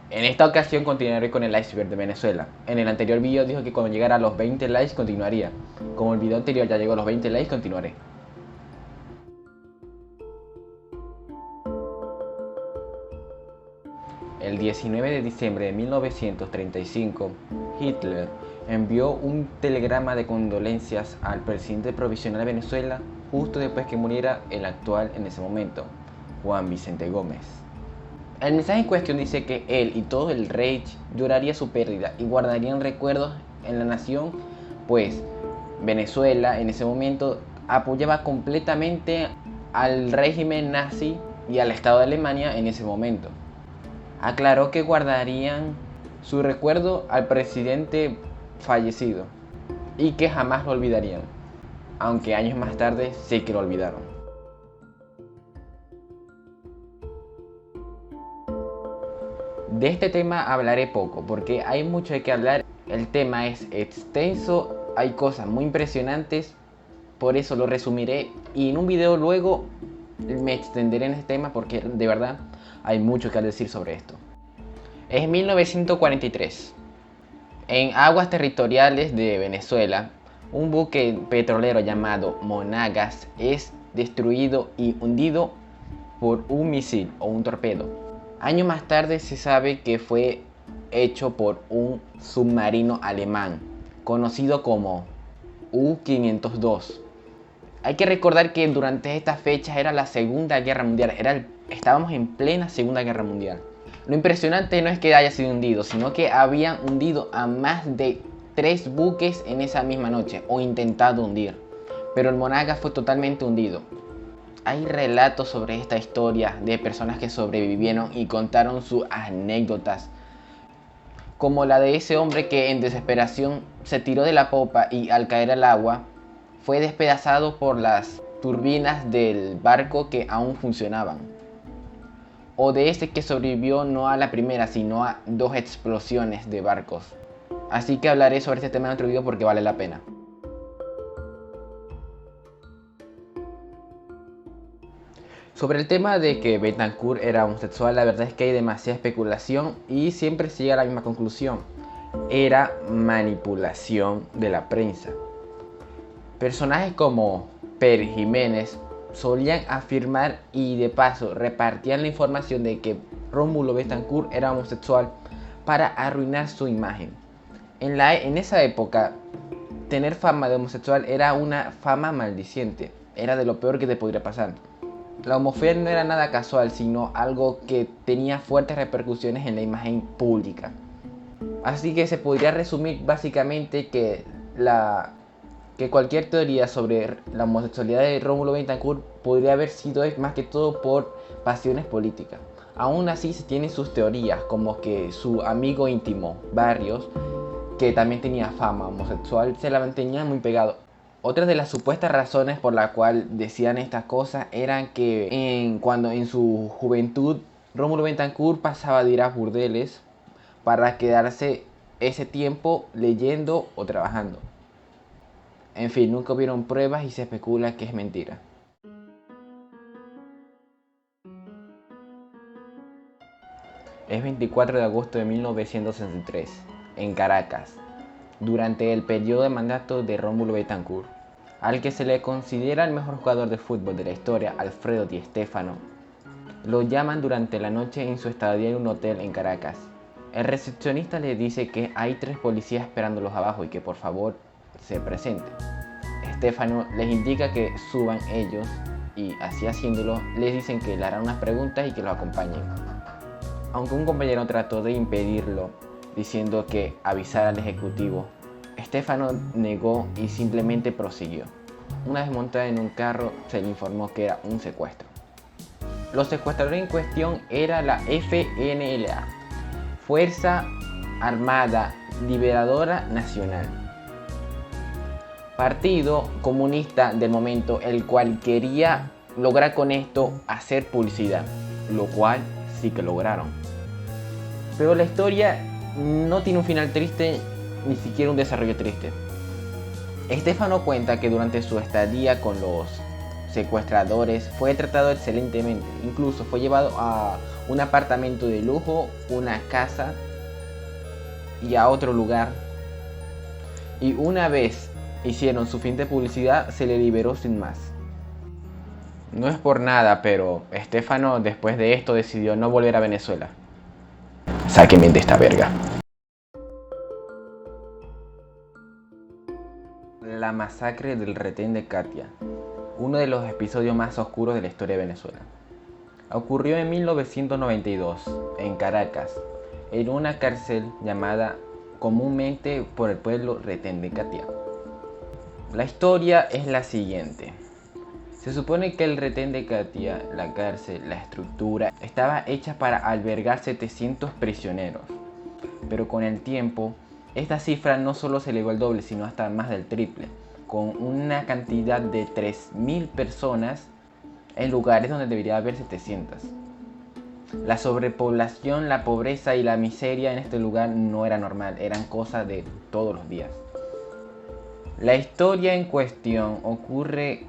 En esta ocasión continuaré con el iceberg de Venezuela. En el anterior video dijo que cuando llegara a los 20 likes continuaría. Como el video anterior ya llegó a los 20 likes, continuaré. El 19 de diciembre de 1935, Hitler envió un telegrama de condolencias al presidente provisional de Venezuela justo después que muriera el actual en ese momento, Juan Vicente Gómez. El mensaje en cuestión dice que él y todo el Reich lloraría su pérdida y guardarían recuerdos en la nación, pues Venezuela en ese momento apoyaba completamente al régimen nazi y al Estado de Alemania en ese momento. Aclaró que guardarían su recuerdo al presidente fallecido y que jamás lo olvidarían, aunque años más tarde sí que lo olvidaron. De este tema hablaré poco porque hay mucho de qué hablar. El tema es extenso, hay cosas muy impresionantes, por eso lo resumiré y en un video luego me extenderé en este tema porque de verdad hay mucho que decir sobre esto. Es 1943. En aguas territoriales de Venezuela, un buque petrolero llamado Monagas es destruido y hundido por un misil o un torpedo. Años más tarde se sabe que fue hecho por un submarino alemán, conocido como U-502. Hay que recordar que durante estas fechas era la Segunda Guerra Mundial, estábamos en plena Segunda Guerra Mundial. Lo impresionante no es que haya sido hundido, sino que habían hundido a más de 3 buques en esa misma noche, o intentado hundir. Pero el Monagas fue totalmente hundido. Hay relatos sobre esta historia de personas que sobrevivieron y contaron sus anécdotas, como la de ese hombre que en desesperación se tiró de la popa y al caer al agua fue despedazado por las turbinas del barco que aún funcionaban. O de ese que sobrevivió no a la primera sino a 2 explosiones de barcos. Así que hablaré sobre este tema en otro video porque vale la pena. Sobre el tema de que Betancourt era homosexual, la verdad es que hay demasiada especulación y siempre se llega a la misma conclusión. Era manipulación de la prensa. Personajes como Pérez Jiménez solían afirmar y de paso repartían la información de que Rómulo Betancourt era homosexual para arruinar su imagen. En esa época, tener fama de homosexual era una fama maldiciente, era de lo peor que te podría pasar. La homofobia no era nada casual, sino algo que tenía fuertes repercusiones en la imagen pública. Así que se podría resumir básicamente que cualquier teoría sobre la homosexualidad de Rómulo Betancourt podría haber sido más que todo por pasiones políticas. Aún así se tienen sus teorías, como que su amigo íntimo, Barrios, que también tenía fama homosexual, se la mantenía muy pegado. Otra de las supuestas razones por la cual decían estas cosas eran que cuando en su juventud Rómulo Betancourt pasaba de ir a burdeles para quedarse ese tiempo leyendo o trabajando. En fin, nunca hubieron pruebas y se especula que es mentira. Es 24 de agosto de 1963, en Caracas, durante el periodo de mandato de Rómulo Betancourt, al que se le considera el mejor jugador de fútbol de la historia, Alfredo Di Stéfano. Lo llaman durante la noche en su estadía en un hotel en Caracas. El recepcionista le dice que hay 3 policías esperándolos abajo y que por favor se presenten. Stéfano les indica que suban ellos y así haciéndolo les dicen que le harán unas preguntas y que los acompañen. Aunque un compañero trató de impedirlo diciendo que avisara al ejecutivo, Stéfano negó y simplemente prosiguió. Una vez montada en un carro se le informó que era un secuestro. Los secuestradores en cuestión era la FNLA, Fuerza Armada Liberadora Nacional, partido comunista del momento, el cual quería lograr con esto hacer publicidad, lo cual sí que lograron. Pero la historia no tiene un final triste, ni siquiera un desarrollo triste. Stéfano cuenta que durante su estadía con los secuestradores fue tratado excelentemente, incluso fue llevado a un apartamento de lujo, una casa y a otro lugar. Y una vez hicieron su fin de publicidad, se le liberó sin más. No es por nada, pero Estefano después de esto decidió no volver a Venezuela. Sáquenme de esta verga. La masacre del retén de Katia, uno de los episodios más oscuros de la historia de Venezuela. Ocurrió en 1992, en Caracas, en una cárcel llamada comúnmente por el pueblo Retén de Katia. La historia es la siguiente. Se supone que el Retén de Katia, la cárcel, la estructura, estaba hecha para albergar 700 prisioneros. Pero con el tiempo, esta cifra no solo se elevó al doble, sino hasta más del triple, con una cantidad de 3.000 personas en lugares donde debería haber 700. La sobrepoblación, la pobreza y la miseria en este lugar no era normal, eran cosas de todos los días. La historia en cuestión ocurre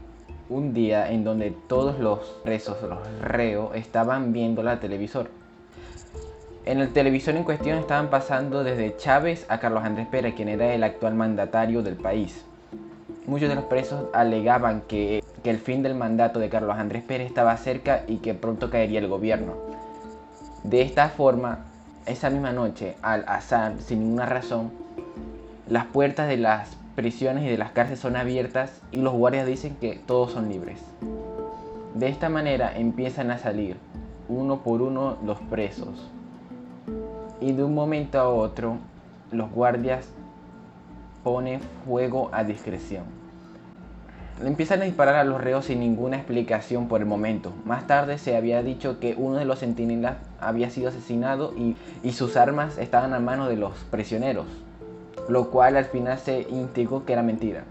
un día en donde todos los presos, los reos, estaban viendo la televisor. En el televisor en cuestión estaban pasando desde Chávez a Carlos Andrés Pérez, quien era el actual mandatario del país. Muchos de los presos alegaban que el fin del mandato de Carlos Andrés Pérez estaba cerca y que pronto caería el gobierno. De esta forma, esa misma noche, al azar, sin ninguna razón, las puertas de las prisiones y de las cárceles son abiertas y los guardias dicen que todos son libres. De esta manera empiezan a salir uno por uno los presos. Y de un momento a otro, los guardias ponen fuego a discreción. Empiezan a disparar a los reos sin ninguna explicación por el momento. Más tarde se había dicho que uno de los centinelas había sido asesinado y sus armas estaban a manos de los prisioneros, lo cual al final se investigó que era mentira.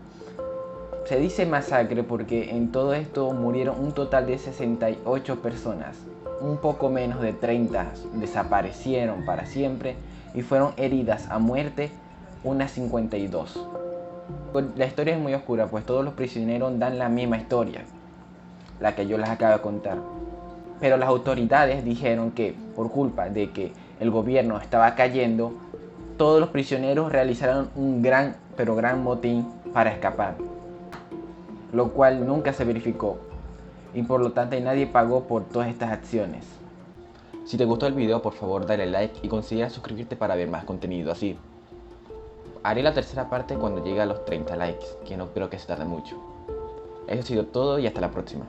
Se dice masacre porque en todo esto murieron un total de 68 personas. Un poco menos de 30 desaparecieron para siempre y fueron heridas a muerte unas 52. La historia es muy oscura, pues todos los prisioneros dan la misma historia, la que yo les acabo de contar. Pero las autoridades dijeron que por culpa de que el gobierno estaba cayendo, todos los prisioneros realizaron un gran motín para escapar, lo cual nunca se verificó y por lo tanto nadie pagó por todas estas acciones. Si te gustó el video, por favor dale like y considera suscribirte para ver más contenido así. Haré la tercera parte cuando llegue a los 30 likes, que no creo que se tarde mucho. Eso ha sido todo y hasta la próxima.